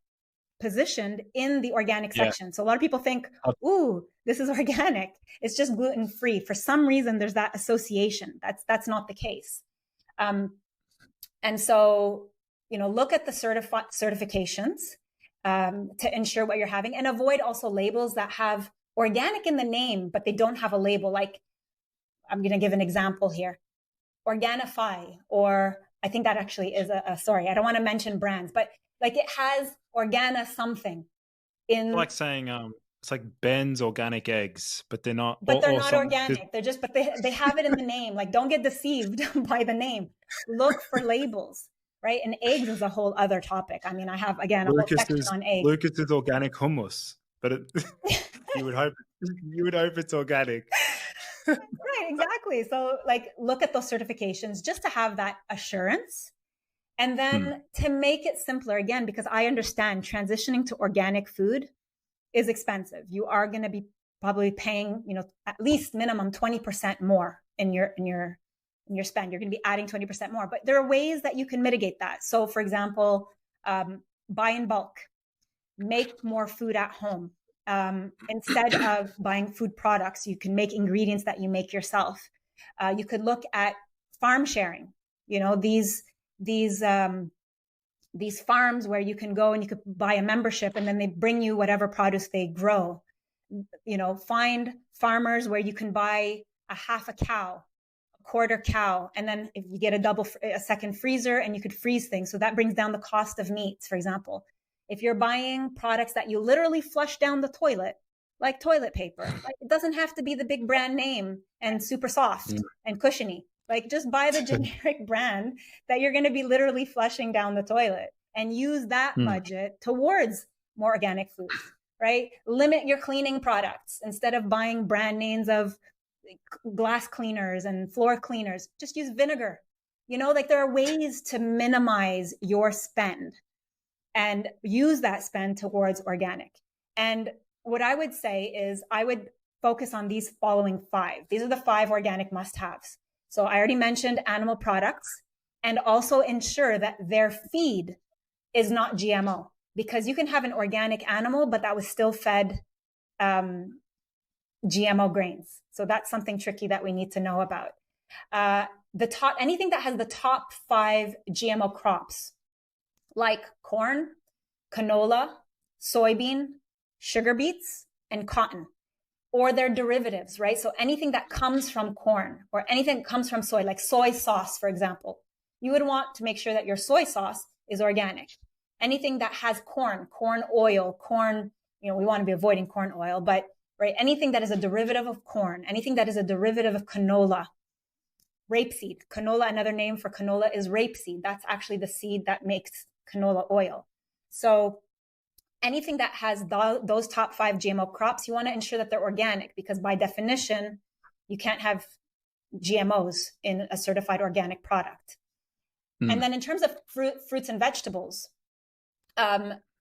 positioned in the organic section. So a lot of people think, ooh, this is organic. It's just gluten-free. For some reason, there's that association. That's not the case. And so, look at the certifications to ensure what you're having, and avoid also labels that have organic in the name, but they don't have a label. Like, I'm going to give an example here. Organifi, or I think that actually is sorry, I don't want to mention brands, but like it has Organa something in. Like saying, it's like Ben's organic eggs, but they're not. But they're not organic. They're just, but they have it in the name. Like, don't get deceived by the name. Look for labels, right? And eggs is a whole other topic. I mean, I have, again, a whole section on eggs. Lucas's organic hummus, but you would hope it's organic. Right, exactly. So like, look at those certifications just to have that assurance. And then to make it simpler, again, because I understand transitioning to organic food is expensive. You are going to be probably paying, at least minimum 20% more in your spend. You're going to be adding 20% more, but there are ways that you can mitigate that. So for example, buy in bulk, make more food at home. Instead of buying food products, you can make ingredients that you make yourself. You could look at farm sharing, these farms where you can go and you could buy a membership and then they bring you whatever produce they grow. Find farmers where you can buy a half a cow, a quarter cow, and then if you get a second freezer and you could freeze things. So that brings down the cost of meats, for example. If you're buying products that you literally flush down the toilet, like toilet paper, like it doesn't have to be the big brand name and super soft and cushiony. Like just buy the generic brand that you're going to be literally flushing down the toilet and use that budget towards more organic foods, right? Limit your cleaning products. Instead of buying brand names of glass cleaners and floor cleaners, just use vinegar. Like there are ways to minimize your spend and use that spend towards organic. And what I would say is I would focus on these following 5. These are the 5 organic must-haves. So I already mentioned animal products, and also ensure that their feed is not GMO, because you can have an organic animal, but that was still fed GMO grains. So that's something tricky that we need to know about. Anything that has the top 5 GMO crops, like corn, canola, soybean, sugar beets, and cotton, or their derivatives, right? So anything that comes from corn or anything that comes from soy, like soy sauce, for example, you would want to make sure that your soy sauce is organic. Anything that has corn oil, we want to be avoiding corn oil, but right, anything that is a derivative of corn, anything that is a derivative of canola, rapeseed. Canola, another name for canola is rapeseed. That's actually the seed that makes canola oil. So anything that has those top 5 GMO crops, you want to ensure that they're organic, because by definition, you can't have GMOs in a certified organic product. And then in terms of fruits and vegetables,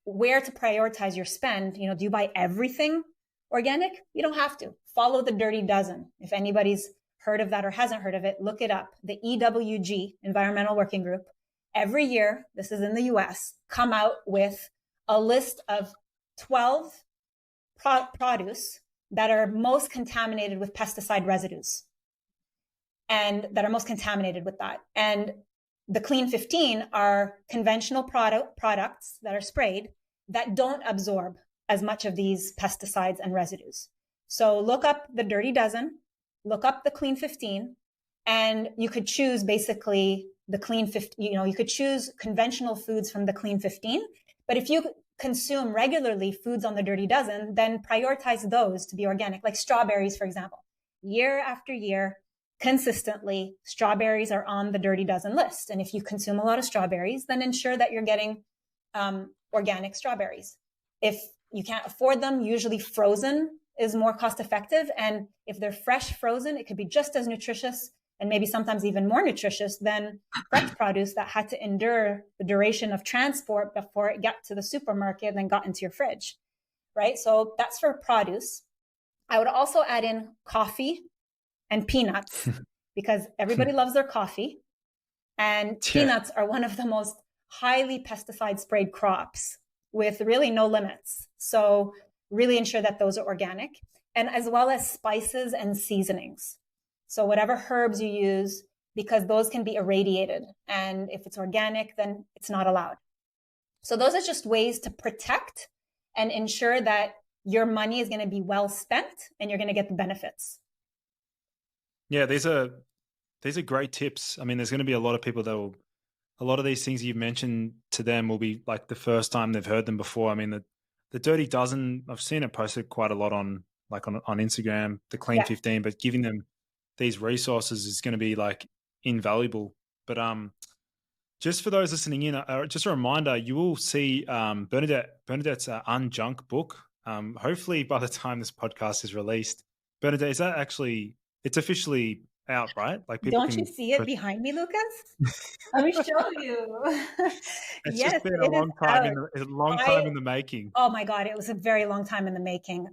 where to prioritize your spend, do you buy everything organic? You don't have to. Follow the Dirty Dozen. If anybody's heard of that or hasn't heard of it, look it up. The EWG, Environmental Working Group, every year, this is in the US, come out with a list of 12 produce that are most contaminated with pesticide residues, and that are most contaminated with that. And the Clean 15 are conventional products that are sprayed that don't absorb as much of these pesticides and residues. So look up the Dirty Dozen, look up the Clean 15, and you could choose basically the Clean 15, you could choose conventional foods from the Clean 15. But if you consume regularly foods on the Dirty Dozen, then prioritize those to be organic, like strawberries, for example. Year after year, consistently, strawberries are on the Dirty Dozen list. And if you consume a lot of strawberries, then ensure that you're getting organic strawberries. If you can't afford them, usually frozen is more cost effective. And if they're fresh frozen, it could be just as nutritious and maybe sometimes even more nutritious than fresh produce that had to endure the duration of transport before it got to the supermarket and then got into your fridge, right? So that's for produce. I would also add in coffee and peanuts, because everybody loves their coffee, and peanuts are one of the most highly pesticide sprayed crops with really no limits. So really ensure that those are organic, and as well as spices and seasonings. So whatever herbs you use, because those can be irradiated. And if it's organic, then it's not allowed. So those are just ways to protect and ensure that your money is going to be well spent and you're going to get the benefits. Yeah, these are great tips. I mean, there's going to be a lot of people that will, a lot of these things you've mentioned to them will be like the first time they've heard them before. I mean, the Dirty Dozen, I've seen it posted quite a lot on Instagram, the Clean 15, but giving them these resources is going to be like invaluable. But just for those listening in, just a reminder, you will see Bernadette's UNJUNK book. Hopefully by the time this podcast is released. Bernadette, is that actually, it's officially out, right? Like people Don't you see it behind me, Lucas? Let me show you. It's yes, just been a long time in the making. Oh my God, it was a very long time in the making.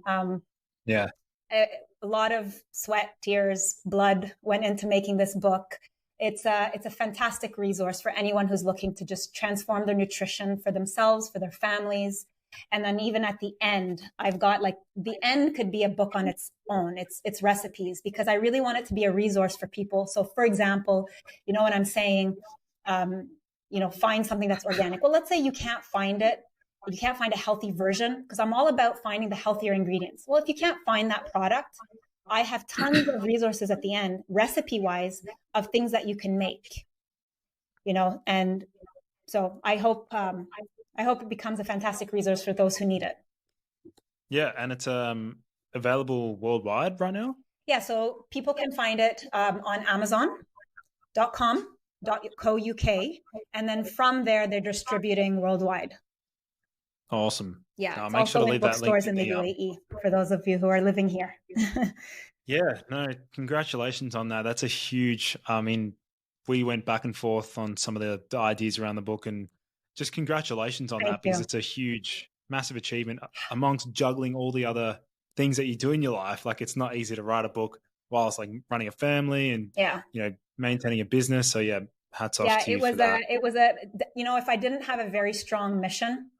Yeah. A lot of sweat, tears, blood went into making this book. It's a fantastic resource for anyone who's looking to just transform their nutrition for themselves, for their families. And then even at the end, I've got like, the end could be a book on its own. It's recipes, because I really want it to be a resource for people. So for example, you know, when I'm saying, find something that's organic. Well, let's say you can't find it. You can't find a healthy version, because I'm all about finding the healthier ingredients. Well, if you can't find that product, I have tons of resources at the end, recipe wise, of things that you can make, you know, and so I hope it becomes a fantastic resource for those who need it. Yeah. And it's available worldwide right now. Yeah. So people can find it on Amazon.com.co.uk. And then from there, they're distributing worldwide. Awesome. Yeah. I'll make sure to leave that link in the UAE for those of you who are living here. Yeah, no, congratulations on that. That's a huge, I mean, we went back and forth on some of the ideas around the book, and just congratulations on that, because it's a huge, massive achievement amongst juggling all the other things that you do in your life. Like, it's not easy to write a book whilst like running a family and, you know, maintaining a business. So yeah, hats off to you for that. It was you know, if I didn't have a very strong mission,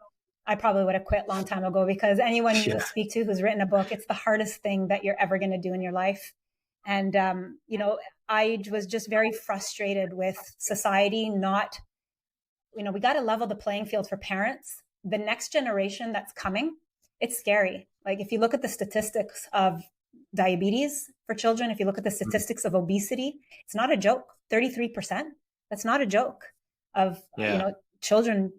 I probably would have quit a long time ago, because anyone you speak to who's written a book, it's the hardest thing that you're ever going to do in your life. And, you know, I was just very frustrated with society not, you know, we got to level the playing field for parents. The next generation that's coming, it's scary. Like if you look at the statistics of diabetes for children, if you look at the statistics of obesity, it's not a joke. 33%. That's not a joke of, you know, children,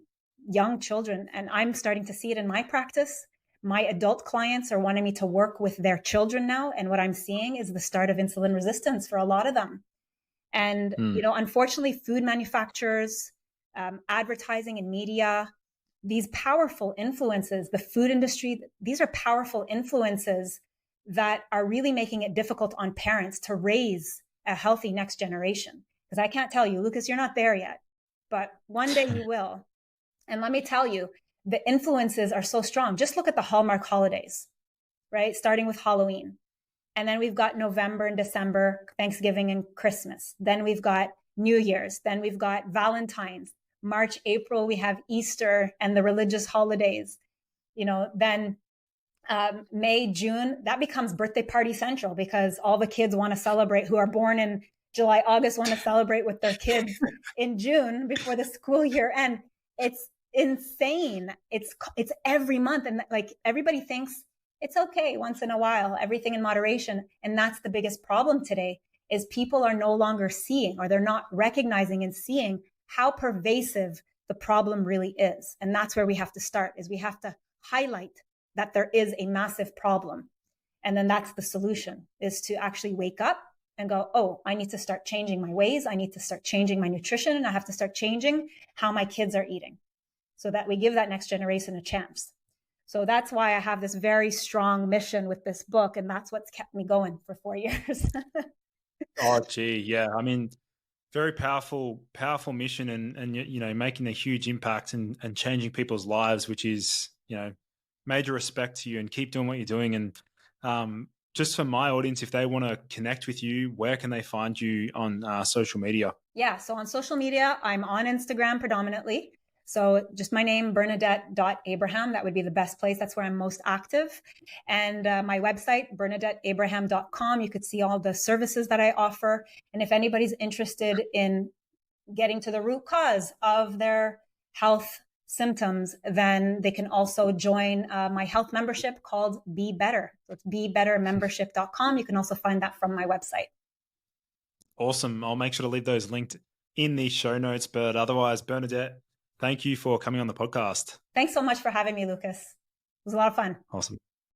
young children. And I'm starting to see it in my practice. My adult clients are wanting me to work with their children now. And what I'm seeing is the start of insulin resistance for a lot of them. And, you know, unfortunately, food manufacturers, advertising and media, these powerful influences, the food industry, these are powerful influences that are really making it difficult on parents to raise a healthy next generation. Because I can't tell you, Lucas, you're not there yet, but one day you will. And let me tell you, the influences are so strong. Just look at the Hallmark holidays, right? Starting with Halloween. And then we've got November and December, Thanksgiving and Christmas. Then we've got New Year's. Then we've got Valentine's. March, April, we have Easter and the religious holidays. You know, then May, June, that becomes birthday party central, because all the kids want to celebrate who are born in July, August, want to celebrate with their kids in June before the school year end. It's insane. It's every month. And like everybody thinks it's okay once in a while, everything in moderation. And that's the biggest problem today, is people are no longer seeing, or they're not recognizing and seeing how pervasive the problem really is. And that's where we have to start, is we have to highlight that there is a massive problem. And then that's the solution, is to actually wake up and go, oh, I need to start changing my ways. I need to start changing my nutrition, and I have to start changing how my kids are eating, so that we give that next generation a chance. So that's why I have this very strong mission with this book. And that's what's kept me going for 4 years. Oh, gee. Yeah. I mean, very powerful mission, and, you know, making a huge impact and changing people's lives, which is, you know, major respect to you, and keep doing what you're doing. And just for my audience, if they want to connect with you, where can they find you on social media? Yeah. So on social media, I'm on Instagram predominantly. So just my name, Bernadette.Abraham, that would be the best place. That's where I'm most active. And my website, BernadetteAbraham.com, you could see all the services that I offer. And if anybody's interested in getting to the root cause of their health symptoms, then they can also join my health membership called Be Better. So it's bebettermembership.com. You can also find that from my website. Awesome. I'll make sure to leave those linked in the show notes. But otherwise, Bernadette, thank you for coming on the podcast. Thanks so much for having me, Lucas. It was a lot of fun. Awesome.